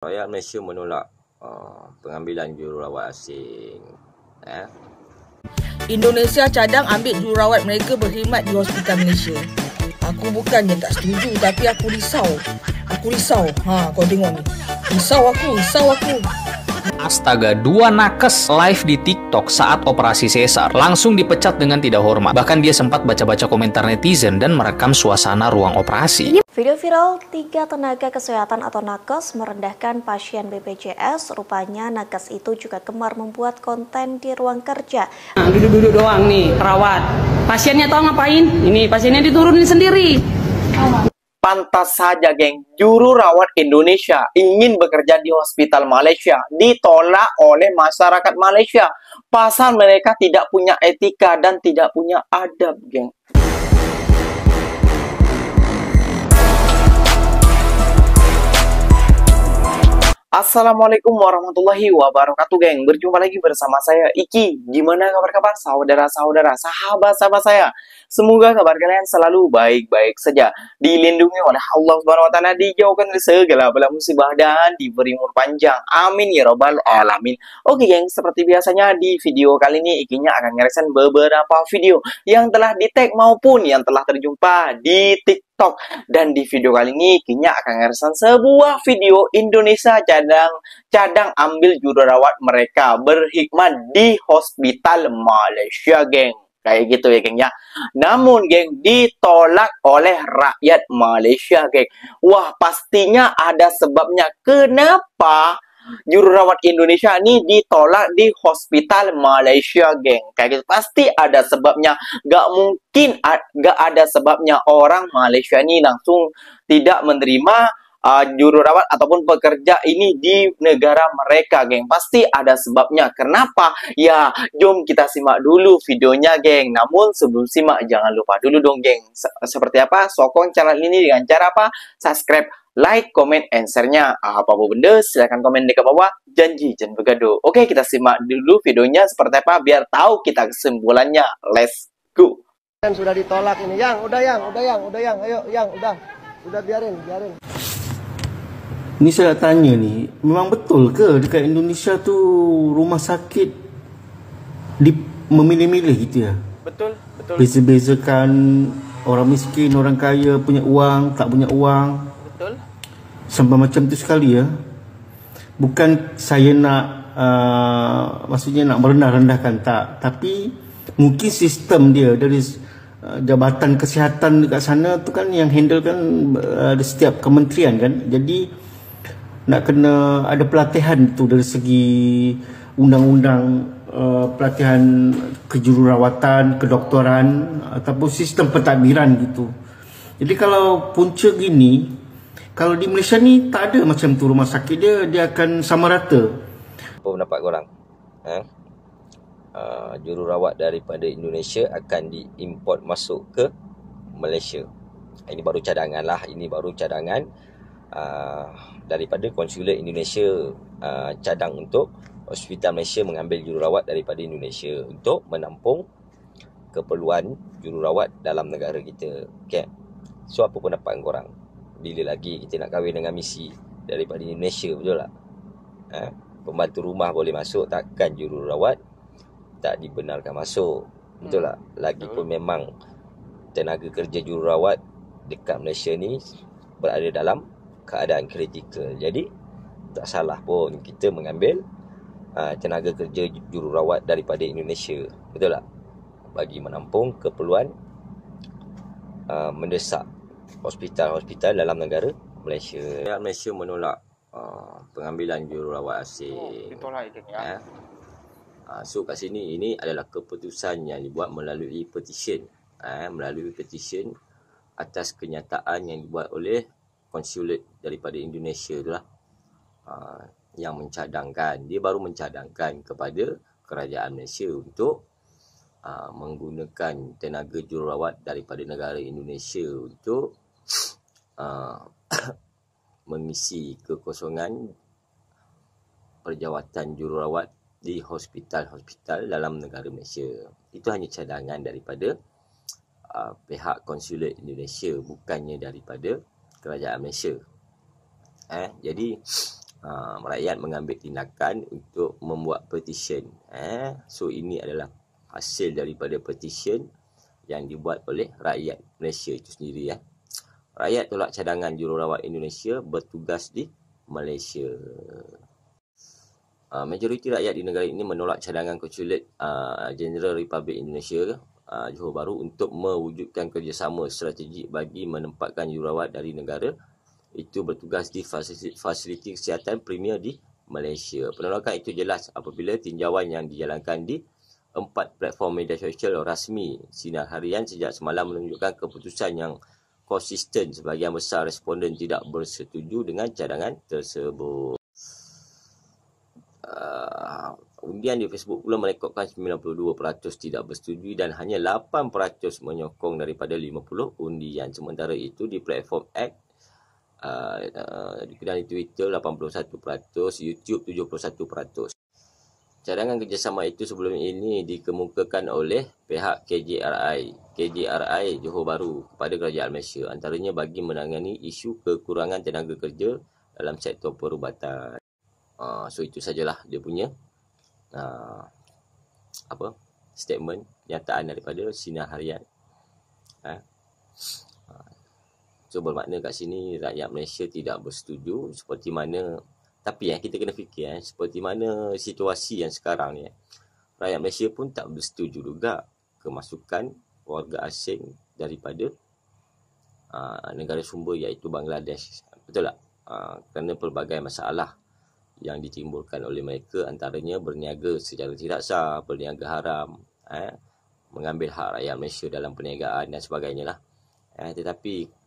Rakyat Malaysia menolak pengambilan jururawat asing. Indonesia cadang ambil jururawat mereka berkhidmat di hospital Malaysia. Aku bukannya tak setuju, tapi aku risau. Kau tengok ni. Risau aku. Astaga, dua nakes live di TikTok saat operasi sesar langsung dipecat dengan tidak hormat. Bahkan dia sempat baca-baca komentar netizen dan merekam suasana ruang operasi. Video viral 3 tenaga kesehatan atau nakes merendahkan pasien BPJS. Rupanya nakes itu juga gemar membuat konten di ruang kerja. Duduk-duduk doang nih, perawat. Pasiennya tahu ngapain? Ini pasiennya diturunin sendiri. Pantas saja, geng, juru rawat Indonesia ingin bekerja di hospital Malaysia ditolak oleh masyarakat Malaysia. Pasal mereka tidak punya etika dan tidak punya adab, geng. Assalamualaikum warahmatullahi wabarakatuh, geng. Berjumpa lagi bersama saya, Iki. Gimana kabar-kabar saudara-saudara, sahabat-sahabat saya? Semoga kabar kalian selalu baik-baik saja, dilindungi oleh Allah Subhanahu wa taala, dijauhkan dari segala bala musibah dan diberi umur panjang. Amin ya rabbal alamin. Oke, geng, seperti biasanya di video kali ini Ikinya akan ngereaksi beberapa video yang telah di-tag maupun yang telah terjumpa di TikTok. Dan di video kali ini Ikinya akan ngereaksi sebuah video Indonesia cadang ambil jururawat mereka berkhidmat di hospital Malaysia, geng. Kayak gitu ya, geng, ya. Namun, geng, ditolak oleh rakyat Malaysia, geng. Wah, pastinya ada sebabnya kenapa jururawat Indonesia ini ditolak di hospital Malaysia, geng. Kayak gitu, pasti ada sebabnya. Gak mungkin gak ada sebabnya orang Malaysia ini langsung tidak menerima jururawat ataupun pekerja ini di negara mereka, geng. Pasti ada sebabnya. Kenapa? Ya, jom kita simak dulu videonya, geng. Namun sebelum simak, jangan lupa dulu dong, geng. Seperti apa? Sokong channel ini dengan cara apa? Subscribe, like, comment, and share-nya. Apa-apa benda, silahkan komen di bawah. Janji, jangan bergaduh. Oke, kita simak dulu videonya seperti apa, biar tahu kita kesimpulannya. Let's go. Sudah ditolak ini, udah yang, ayo yang, udah biarin. Ni saya nak tanya ni, memang betul ke dekat Indonesia tu rumah sakit memilih-milih gitu ya? Betul. Beza-bezakan orang miskin, orang kaya, punya uang, tak punya uang. Betul. Sampai macam tu sekali ya. Bukan saya nak maksudnya nak merendah-rendahkan, tak. Tapi mungkin sistem dia dari jabatan kesihatan dekat sana tu kan yang handle kan setiap kementerian kan. Jadi nak kena ada pelatihan tu dari segi undang-undang, pelatihan kejururawatan, kedoktoran ataupun sistem pentadbiran gitu. Jadi kalau punca gini, kalau di Malaysia ni tak ada macam tu rumah sakit dia akan sama rata. Apa pendapat korang? Jururawat daripada Indonesia akan diimport masuk ke Malaysia. Ini baru cadangan lah. Ini baru cadangan daripada konsulat Indonesia cadang untuk hospital Malaysia mengambil jururawat daripada Indonesia untuk menampung keperluan jururawat dalam negara kita. Okay. So, apa pendapat korang? Bila lagi kita nak kahwin dengan misi daripada Indonesia, betul tak? Pembantu rumah boleh masuk, takkan jururawat tak dibenarkan masuk, betul tak? Lagipun memang tenaga kerja jururawat dekat Malaysia ni berada dalam keadaan kritikal. Jadi tak salah pun kita mengambil tenaga kerja jururawat daripada Indonesia, betul tak? Bagi menampung keperluan mendesak hospital-hospital dalam negara Malaysia. Rakyat Malaysia menolak pengambilan jururawat asing. Ditolak itu ya. So kat sini ini adalah keputusan yang dibuat melalui petition. Melalui petition atas kenyataan yang dibuat oleh konsulat daripada Indonesia itulah yang mencadangkan. Dia baru mencadangkan kepada kerajaan Malaysia untuk menggunakan tenaga jururawat daripada negara Indonesia untuk mengisi kekosongan perjawatan jururawat di hospital-hospital dalam negara Malaysia. Itu hanya cadangan daripada pihak konsulat Indonesia, bukannya daripada kerajaan Malaysia. Jadi rakyat mengambil tindakan untuk membuat petition. So ini adalah hasil daripada petition yang dibuat oleh rakyat Malaysia itu sendiri. Rakyat tolak cadangan jururawat Indonesia bertugas di Malaysia. Majoriti rakyat di negara ini menolak cadangan Konsulat Jenderal Republik Indonesia Johor Bahru untuk mewujudkan kerjasama strategik bagi menempatkan jururawat dari negara itu bertugas di fasiliti kesihatan premier di Malaysia. Penolakan itu jelas apabila tinjauan yang dijalankan di 4 platform media sosial rasmi Sinar Harian sejak semalam menunjukkan keputusan yang konsisten. Sebahagian besar responden tidak bersetuju dengan cadangan tersebut. Undian di Facebook pula merekodkan 92% tidak bersetuju dan hanya 8% menyokong daripada 50 undian. Sementara itu di platform X dan di Twitter 81%, YouTube 71%. Cadangan kerjasama itu sebelum ini dikemukakan oleh pihak KJRI Johor Bahru kepada kerajaan Malaysia, antaranya bagi menangani isu kekurangan tenaga kerja dalam sektor perubatan. So itu sajalah dia punya statement nyataan daripada Sinar Harian. So bermakna kat sini rakyat Malaysia tidak bersetuju seperti mana, tapi kita kena fikir seperti mana situasi yang sekarang ni, rakyat Malaysia pun tak bersetuju juga kemasukan warga asing daripada negara sumber iaitu Bangladesh. Betul tak? Kerana pelbagai masalah yang ditimbulkan oleh mereka, antaranya berniaga secara tidak sah, berniaga haram, mengambil hak rakyat Malaysia dalam perniagaan dan sebagainya lah. Tetapi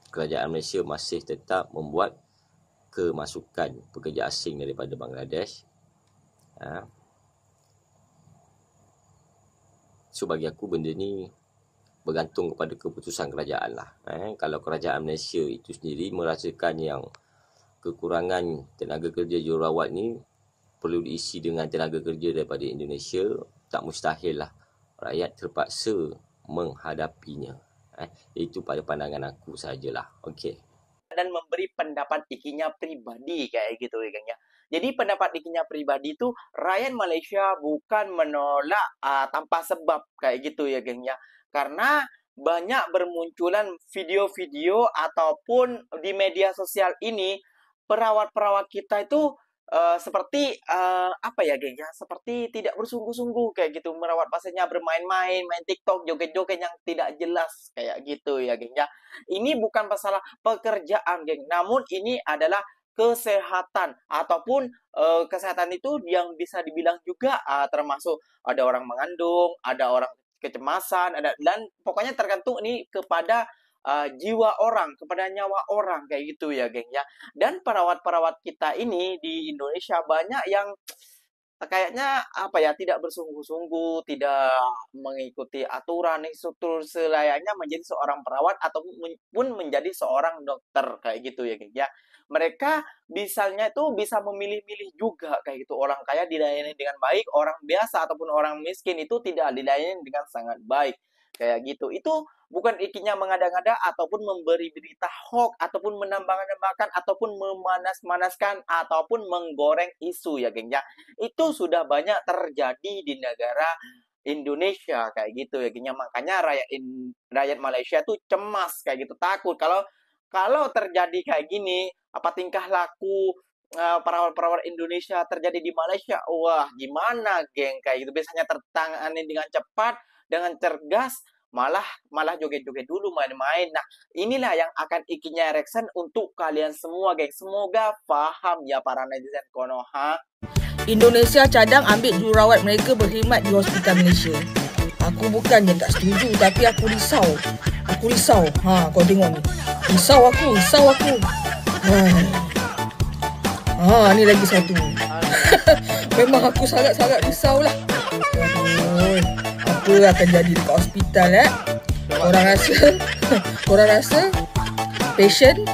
kerajaan Malaysia masih tetap membuat kemasukan pekerja asing daripada Bangladesh. So bagi aku benda ni bergantung kepada keputusan kerajaan lah. Kalau kerajaan Malaysia itu sendiri merasakan yang kekurangan tenaga kerja jururawat ni perlu diisi dengan tenaga kerja daripada Indonesia, tak mustahil lah rakyat terpaksa menghadapinya. Itu pada pandangan aku sajalah. Okey. Dan memberi pendapat ikinya pribadi kayak gitu ya, Kang ya. Jadi pendapat ikinya pribadi tu rakyat Malaysia bukan menolak tanpa sebab kayak gitu ya, Kang ya. Karena banyak bermunculan video-video ataupun di media sosial ini perawat-perawat kita itu seperti apa ya, geng ya, seperti tidak bersungguh-sungguh kayak gitu merawat pasiennya, bermain-main, main TikTok, joget-joget yang tidak jelas kayak gitu ya, geng ya. Ini bukan masalah pekerjaan, geng, namun ini adalah kesehatan ataupun kesehatan itu yang bisa dibilang juga termasuk ada orang mengandung, ada orang kecemasan, ada, dan pokoknya tergantung ini kepada jiwa orang, kepada nyawa orang kayak gitu ya, geng ya. Dan perawat-perawat kita ini di Indonesia banyak yang kayaknya apa ya, tidak bersungguh-sungguh, tidak mengikuti aturan instruktur selayaknya menjadi seorang perawat ataupun menjadi seorang dokter kayak gitu ya, geng ya. Mereka misalnya itu bisa memilih-milih juga kayak gitu. Orang kaya dilayani dengan baik, orang biasa ataupun orang miskin itu tidak dilayani dengan sangat baik kayak gitu. Itu bukan ikinya mengada-ngada ataupun memberi berita hoax ataupun menambah-nambahkan ataupun memanas-manaskan ataupun menggoreng isu ya, geng ya. Itu sudah banyak terjadi di negara Indonesia kayak gitu ya, geng ya. Makanya rakyat Malaysia tuh cemas kayak gitu, takut kalau terjadi kayak gini, apa tingkah laku perawat-perawat Indonesia terjadi di Malaysia. Wah, gimana, geng, kayak gitu. Biasanya tertangani dengan cepat, dengan cergas, malah joget-joget dulu, main-main. Nah, inilah yang akan ikinya Reksen untuk kalian semua, geng. Semoga paham ya para netizen Konoha. Indonesia cadang ambil jururawat mereka berkhidmat di hospital Malaysia. Aku bukannya tak setuju, tapi aku risau. Aku risau. Kau tengok ni. Risau aku. Ni lagi satu. Memang aku sangat-sangat risau lah. Apa akan jadi dekat hospital Korang rasa patient?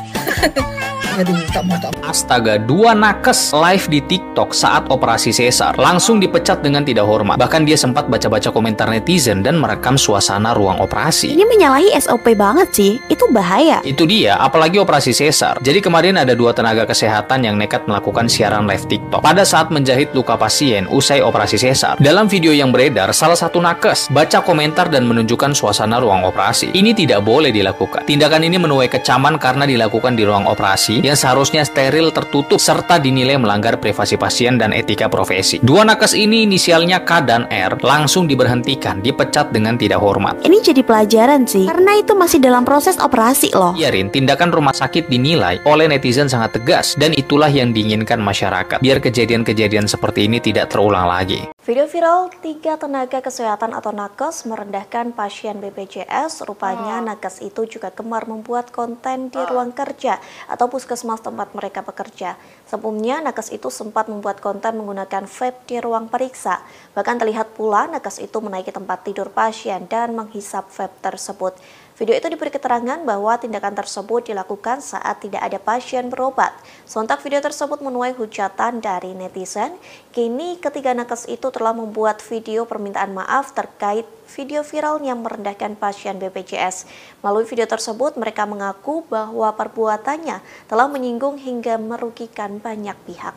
Aduh, tak mau Astaga, dua nakes live di TikTok saat operasi sesar langsung dipecat dengan tidak hormat. Bahkan dia sempat baca-baca komentar netizen dan merekam suasana ruang operasi. Ini menyalahi SOP banget sih, itu bahaya. Itu dia, apalagi operasi sesar. Jadi kemarin ada dua tenaga kesehatan yang nekat melakukan siaran live TikTok pada saat menjahit luka pasien usai operasi sesar. Dalam video yang beredar, salah satu nakes baca komentar dan menunjukkan suasana ruang operasi. Ini tidak boleh dilakukan. Tindakan ini menuai kecaman karena dilakukan di ruang operasi yang seharusnya steril, tertutup, serta dinilai melanggar privasi pasien dan etika profesi. Dua nakes ini inisialnya K dan R langsung diberhentikan, dipecat dengan tidak hormat. Ini jadi pelajaran sih, karena itu masih dalam proses operasi loh. Ya Rin, tindakan rumah sakit dinilai oleh netizen sangat tegas dan itulah yang diinginkan masyarakat, biar kejadian-kejadian seperti ini tidak terulang lagi. Video viral, 3 tenaga kesehatan atau nakes merendahkan pasien BPJS. Rupanya nakes itu juga gemar membuat konten di ruang kerja atau puskesmas tempat mereka bekerja. Sebelumnya, nakes itu sempat membuat konten menggunakan vape di ruang periksa. Bahkan terlihat pula nakes itu menaiki tempat tidur pasien dan menghisap vape tersebut. Video itu diberi keterangan bahwa tindakan tersebut dilakukan saat tidak ada pasien berobat. Sontak video tersebut menuai hujatan dari netizen. Kini ketiga nakes itu telah membuat video permintaan maaf terkait video viral yang merendahkan pasien BPJS. Melalui video tersebut, mereka mengaku bahwa perbuatannya telah menyinggung hingga merugikan banyak pihak.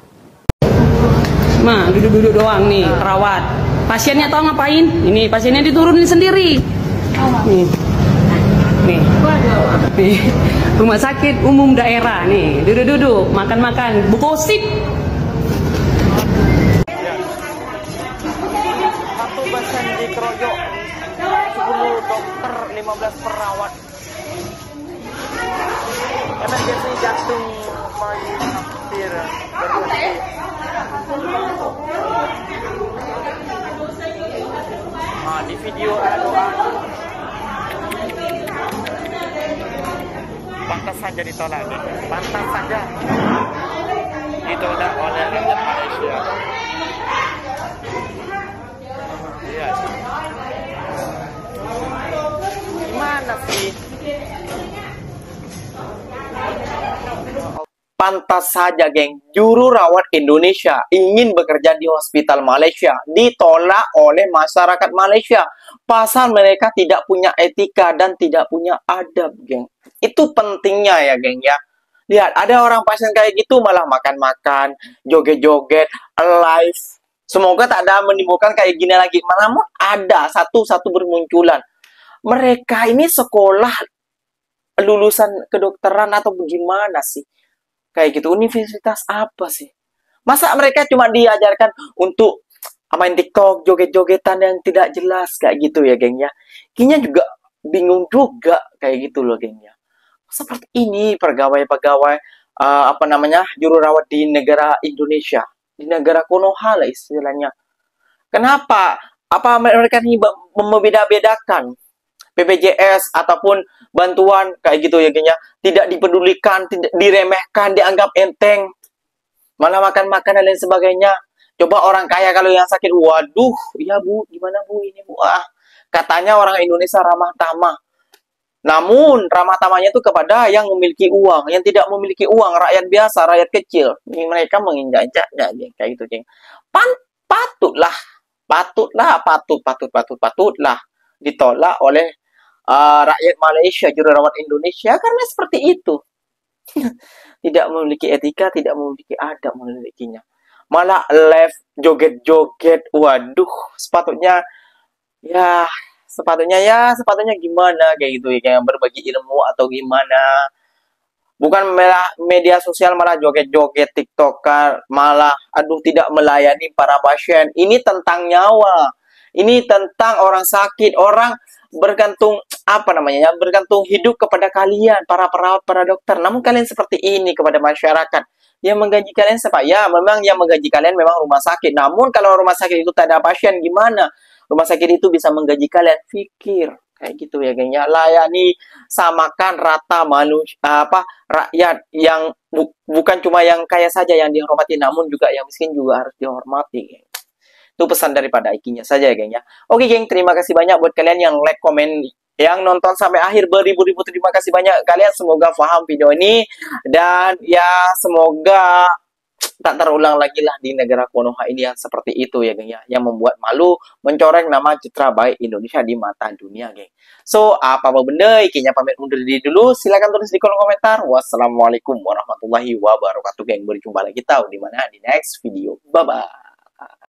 Mah, duduk-duduk doang nih, perawat. Pasiennya tahu ngapain? Ini pasiennya diturunin sendiri. Nih, rumah sakit umum daerah nih, duduk-duduk, makan-makan, bukosip. Satu pasien dikeroyok, 10 dokter, 15 perawat. Emergency jantung hampir berhenti. Di video pantas saja ditolak nih. Pantas saja ditolak oleh rakyat Malaysia. Iya. Gimana sih? Pantas saja, geng. Juru rawat Indonesia ingin bekerja di hospital Malaysia, ditolak oleh masyarakat Malaysia. Pasal mereka tidak punya etika dan tidak punya adab, geng. Itu pentingnya ya, geng ya. Lihat, ada orang pasien kayak gitu malah makan-makan, joget-joget, live. Semoga tak ada menimbulkan kayak gini lagi. Namun ada satu-satu bermunculan. Mereka ini sekolah lulusan kedokteran atau bagaimana sih? Kayak gitu, universitas apa sih? Masa mereka cuma diajarkan untuk main TikTok, joget-jogetan yang tidak jelas kayak gitu ya, geng ya. Kayaknya juga bingung juga kayak gitu loh, geng ya. Seperti ini pegawai-pegawai juru rawat di negara Indonesia, di negara Konoha lah istilahnya. Kenapa? Apa mereka ini membeda-bedakan BPJS ataupun bantuan kayak gitu ya, geng ya? Tidak dipedulikan, tidak diremehkan, dianggap enteng, malah makan-makan dan lain sebagainya. Coba orang kaya kalau yang sakit, waduh, iya bu, gimana bu ini bu? Katanya orang Indonesia ramah tamah. Namun ramah tamahnya itu kepada yang memiliki uang, yang tidak memiliki uang, rakyat biasa, rakyat kecil. Mereka menginjak-injaknya, kayak gitu, geng. Patutlah ditolak oleh rakyat Malaysia, juru rawat Indonesia, karena seperti itu. Tidak memiliki etika, tidak memiliki adab memilikinya. Malah live joget-joget. Waduh, sepatutnya gimana kayak gitu ya, kayak berbagi ilmu atau gimana. Bukan media sosial malah joget-joget, TikToker, malah tidak melayani para pasien. Ini tentang nyawa. Ini tentang orang sakit, orang bergantung bergantung hidup kepada kalian, para perawat, para dokter. Namun kalian seperti ini kepada masyarakat. Yang menggaji kalian siapa? Ya, memang yang menggaji kalian memang rumah sakit. Namun kalau rumah sakit itu tak ada pasien, gimana? Rumah sakit itu bisa menggaji kalian. Pikir kayak gitu ya, geng ya. Layani, samakan rata rakyat yang bukan cuma yang kaya saja yang dihormati, namun juga yang miskin juga harus dihormati, geng. Itu pesan daripada Ikinya saja ya, geng ya. Oke, geng, terima kasih banyak buat kalian yang like, komen yang nonton sampai akhir, beribu-ribu terima kasih banyak kalian. Semoga paham video ini, dan ya semoga tak terulang lagi lah di negara Konoha ini yang seperti itu ya geng ya, yang membuat malu, mencoreng nama citra baik Indonesia di mata dunia geng. So apa benda ikinya pamit undur diri dulu, silakan tulis di kolom komentar. Wassalamualaikum warahmatullahi wabarakatuh geng, berjumpa lagi tahu di mana di next video, bye bye.